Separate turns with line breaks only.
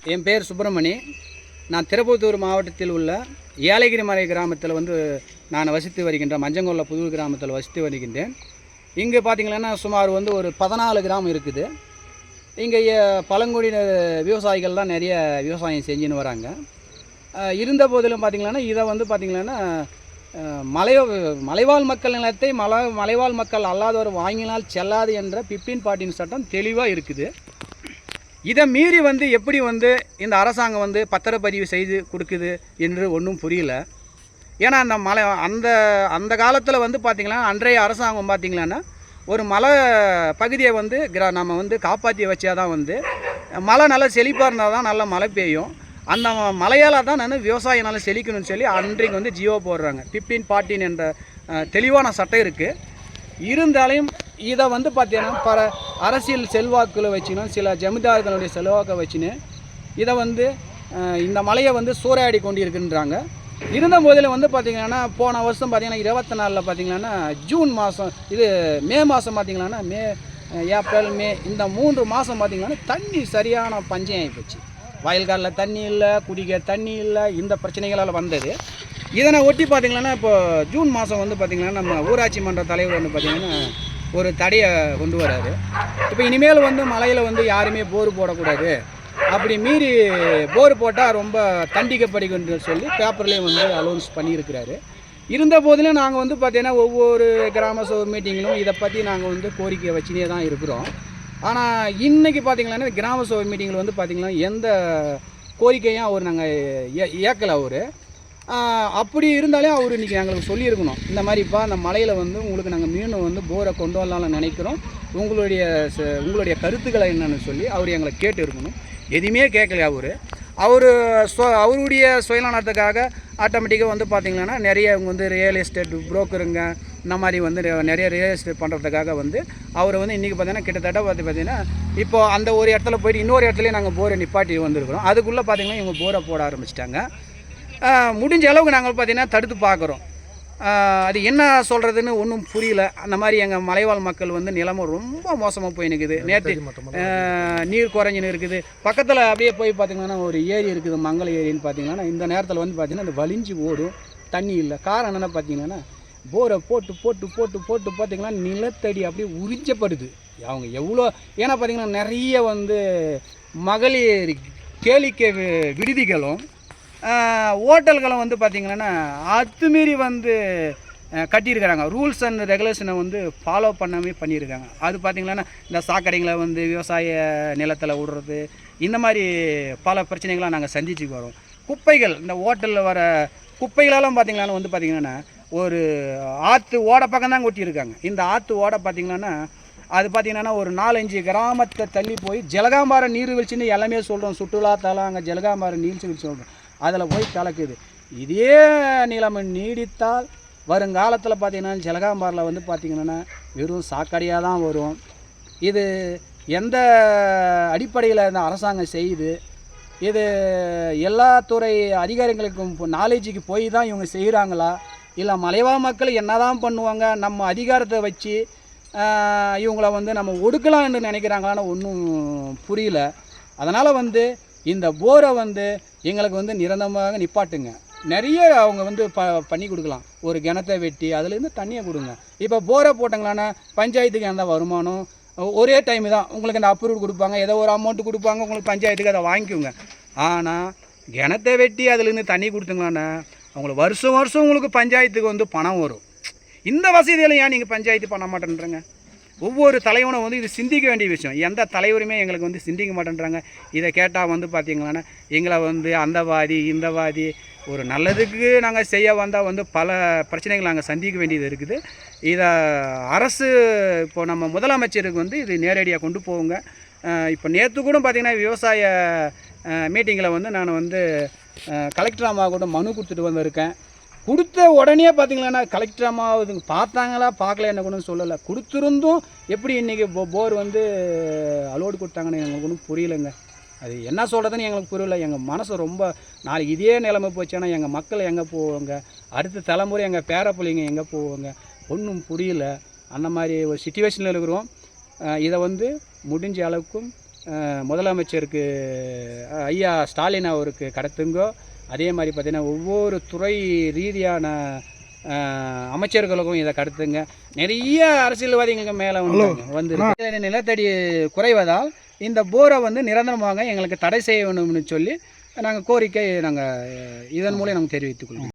என் பேர் சுப்பிரமணி. நான் திருப்பத்தூர் மாவட்டத்தில் உள்ள ஏலகிரி மலை கிராமத்தில் நான் வசித்து வருகின்றேன். மஞ்சங்கொல்ல புதூர் கிராமத்தில் வசித்து வருகின்றேன். இங்கே பார்த்திங்கன்னா சுமார் ஒரு 14 கிராமம் இருக்குது. இங்கே பழங்குடியினர் விவசாயிகள்லாம் நிறைய விவசாயம் செஞ்சுன்னு வராங்க. இருந்த போதிலும் பார்த்திங்கன்னா இதை பார்த்திங்கன்னா மலைவாழ் மக்கள் நிலத்தை மலைவாழ் மக்கள் அல்லாதவர் வாங்கினால் செல்லாது என்ற 1514 சட்டம் தெளிவாக இருக்குது. இதை மீறி எப்படி இந்த அரசாங்கம் பத்திரப்பதிவு செய்து கொடுக்குது என்று ஒன்றும் புரியல. ஏன்னா அந்த காலத்தில் பார்த்திங்கன்னா அன்றைய அரசாங்கம் பார்த்திங்கன்னா ஒரு மலை பகுதியை நம்ம காப்பாற்றி வச்சா தான் மழை நல்லா செழிப்பாக இருந்தால் தான் நல்லா மழை பெய்யும். அந்த மலையால் தான் விவசாயம் நல்லா செழிக்கணும்னு சொல்லி அன்றைக்கு ஜியோ போடுறாங்க. 1514 என்ற தெளிவான சட்டம் இருக்குது. இருந்தாலும் இதை பார்த்தீங்கன்னா அரசியல் செல்வாக்கில் வச்சுக்கணும், சில ஜமீன்தார்களுடைய செல்வாக்கை வச்சுன்னு இதை இந்த மலையை சூறையாடி கொண்டு இருக்குன்றாங்க. இருந்த போதில் பார்த்திங்கன்னா போன வருஷம் பார்த்திங்கன்னா 24 பார்த்திங்கன்னா ஜூன் மாதம் மே மாதம் பார்த்திங்கன்னா ஏப்ரல் மே இந்த 3 மாதம் பார்த்திங்கன்னா தண்ணி சரியான பஞ்சம் ஆகிப்போச்சு. வயல்காலில் தண்ணி இல்லை, குடிக்க தண்ணி இல்லை, இந்த பிரச்சனைகளால் வந்தது. இதனை ஒட்டி பார்த்திங்கன்னா இப்போ ஜூன் மாதம் பார்த்திங்கன்னா நம்ம ஊராட்சி மன்ற தலைவர் பார்த்திங்கன்னா ஒரு தடையை கொண்டு வராரு. இப்போ இனிமேல் மலையில் யாருமே போர் போடக்கூடாது, அப்படி மீறி போர் போட்டால் ரொம்ப தண்டிக்கப்படுகின்ற சொல்லி பேப்பர்லேயே அலௌன்ஸ் பண்ணியிருக்கிறாரு. இருந்த போதிலும் நாங்கள் பார்த்திங்கன்னா ஒவ்வொரு கிராம சபை மீட்டிங்கிலும் இதை பற்றி நாங்கள் கோரிக்கை வச்சுனே தான் இருக்கிறோம். ஆனால் இன்றைக்கி பார்த்திங்கன்னா கிராம சபை மீட்டிங்கில் பார்த்திங்கன்னா எந்த கோரிக்கையும் அவர் நாங்கள் ஏற்கலை. அவர் அப்படி இருந்தாலும் அவர் இன்றைக்கி எங்களுக்கு சொல்லியிருக்கணும், இந்த மாதிரிப்பா அந்த மலையில் உங்களுக்கு நாங்கள் மீண்டும் போரை கொண்டு வரலாம்னு நினைக்கிறோம், உங்களுடைய கருத்துக்களை என்னென்னு சொல்லி அவர் எங்களை கேட்டு இருக்கணும். எதுவுமே கேட்கல. அவருடைய சுயநலத்துக்காக ஆட்டோமேட்டிக்காக பார்த்திங்கன்னா நிறைய இவங்க ரியல் எஸ்டேட் புரோக்கருங்க இந்த மாதிரி நிறைய ரியல் எஸ்டேட் பண்ணுறதுக்காக அவர் இன்றைக்கி பார்த்திங்கன்னா கிட்டத்தட்ட பார்த்திங்கன்னா இப்போது அந்த ஒரு இடத்துல போய்ட்டு இன்னொரு இடத்துலையும் நாங்கள் போரை நிப்பாட்டி வந்திருக்கிறோம். அதுக்குள்ளே பார்த்திங்கன்னா இவங்க போரை போட ஆரம்பிச்சிட்டாங்க. முடிஞ்ச அளவுக்கு நாங்கள் பார்த்திங்கன்னா தடுத்து பார்க்குறோம். அது என்ன சொல்கிறதுன்னு ஒன்றும் புரியல. அந்த மாதிரி எங்கள் மலைவாழ் மக்கள் நிலைமை ரொம்ப மோசமாக போய் நிற்குது. நேற்று நீர் குறைஞ்சின்னு இருக்குது. பக்கத்தில் அப்படியே போய் பார்த்திங்கன்னா ஒரு ஏரி இருக்குது, மங்கள ஏரின்னு பார்த்திங்கன்னா இந்த நேரத்தில் பார்த்திங்கன்னா அந்த வலிஞ்சு ஓடும், தண்ணி இல்லை. காரணம் என்னென்னா பார்த்திங்கன்னா போரை போட்டு போட்டு போட்டு போட்டு பார்த்திங்கன்னா நிலத்தடி அப்படியே உறிஞ்சப்படுது. அவங்க எவ்வளோ ஏன்னா பார்த்திங்கன்னா நிறைய மகளிர் கேளிக்கை விடுதிகளும் ஹோட்டல்களும் பார்த்திங்கன்னா அத்துமீறி கட்டியிருக்கிறாங்க. ரூல்ஸ் அண்ட் ரெகுலேஷனை ஃபாலோ பண்ணாமே பண்ணியிருக்காங்க. அது பார்த்திங்கன்னா இந்த சாக்கடைங்களை விவசாய நிலத்தில் விடுறது, இந்த மாதிரி பல பிரச்சனைகளாக நாங்கள் சந்திச்சுக்கு வரோம். குப்பைகள், இந்த ஹோட்டலில் வர குப்பைகளெல்லாம் பார்த்திங்கன்னா பார்த்திங்கன்னா ஒரு ஆற்று ஓடை பக்கம் தான் கொட்டியிருக்காங்க. இந்த ஆற்று ஓடை பார்த்திங்கன்னா அது பார்த்திங்கன்னா ஒரு 4-5 கிராமத்தை தள்ளி போய் ஜலகாம்பாறை நீர்வீழ்ச்சின்னு எல்லாமே சொல்கிறோம். சுற்றுலாத்தலம் அங்கே ஜலகாம்பாறை நீர்வீழ்ச்சி சொல்கிறோம், அதில் போய் கலக்குது. இதே நிலைமை நீடித்தால் வருங்காலத்தில் பார்த்திங்கன்னா ஜலகாம்பாரில் பார்த்திங்கன்னா வெறும் சாக்கடையாக தான் வரும். இது எந்த அடிப்படையில் இந்த அரசாங்கம் செய்யுது? இது எல்லா துறை அதிகாரிகளுக்கும் நாலேஜுக்கு போய் தான் இவங்க செய்கிறாங்களா, இல்லை மலைவாழ் மக்கள் என்ன தான் பண்ணுவாங்க, நம்ம அதிகாரத்தை வச்சு இவங்கள நம்ம ஒடுக்கலாம்னு நினைக்கிறாங்களான்னு ஒன்றும் புரியல. அதனால் இந்த போரை எங்களுக்கு நிரந்தரமாக நிப்பாட்டுங்க. நிறைய அவங்க பண்ணி கொடுக்கலாம். ஒரு கிணத்தை வெட்டி அதுலேருந்து தண்ணியை கொடுங்க. இப்போ போரை போட்டாங்களான்னா பஞ்சாயத்துக்கு எந்த வருமானம் ஒரே டைம் தான் உங்களுக்கு அந்த அப்ரூவ் கொடுப்பாங்க, ஏதோ ஒரு அமௌண்ட்டு கொடுப்பாங்க, உங்களுக்கு பஞ்சாயத்துக்கு அதை வாங்கிக்கோங்க. ஆனால் கிணத்தை வெட்டி அதுலேருந்து தண்ணி கொடுத்துங்களாண்ணா அவங்களுக்கு வருஷம் வருஷம் உங்களுக்கு பஞ்சாயத்துக்கு பணம் வரும். இந்த வசதியில் ஏன் நீங்கள் பஞ்சாயத்து பண்ண மாட்டேன்றங்க? ஒவ்வொரு தலைவனும் இது சிந்திக்க வேண்டிய விஷயம். எந்த தலைவருமே எங்களுக்கு சிந்திக்க மாட்டேன்றாங்க. இதை கேட்டால் பார்த்திங்கன்னா எங்களை அந்தவாதி இந்தவாதி, ஒரு நல்லதுக்கு நாங்கள் செய்ய வந்தால் பல பிரச்சனைகள் நாங்கள் சந்திக்க வேண்டியது இருக்குது. இதை அரசு இப்போ நம்ம முதலமைச்சருக்கு இது நேரடியாக கொண்டு போவோங்க. இப்போ நேற்று கூட பார்த்திங்கன்னா விவசாய மீட்டிங்கில் நான் கலெக்டர் அம்மா கூட மனு கொடுத்துட்டு வந்திருக்கேன். கொடுத்த உடனே பார்த்திங்கன்னா கலெக்டர் அம்மா இதுங்க பார்த்தாங்களா பார்க்கல என்ன கூட சொல்லலை. கொடுத்துருந்தும் எப்படி இன்றைக்கி போர் அலோடு கொடுத்தாங்கன்னு எங்களுக்கு ஒன்றும் புரியலைங்க. அது என்ன சொல்கிறதுன்னு எங்களுக்கு புரியல. எங்கள் மனசு ரொம்ப நாளைக்கு இதே நிலைமை போச்சுன்னா எங்கள் மக்கள் எங்கே போவாங்க, அடுத்த தலைமுறை எங்கள் பேரப்பிள்ளைங்க எங்கே போவாங்க, ஒன்றும் புரியல. அந்த மாதிரி ஒரு சிச்சுவேஷனில் இருக்கிறோம். இதை முடிஞ்ச அளவுக்கும் முதலமைச்சருக்கு ஐயா ஸ்டாலின் அவருக்கு கடத்துங்கோ. அதே மாதிரி பார்த்திங்கன்னா ஒவ்வொரு துறை ரீதியான அமைச்சர்களுக்கும் இதை கடத்துங்க. நிறைய அரசியல்வாதிகளுக்கு மேலே வந்து நிலத்தடி குறைவதால் இந்த போரை வந்து நிரந்தரமாக எங்களுக்கு தடை செய்ய வேணும்னு சொல்லி நாங்கள் கோரிக்கை இதன் மூலம் நாங்கள் தெரிவித்துக் கொள்வோம்.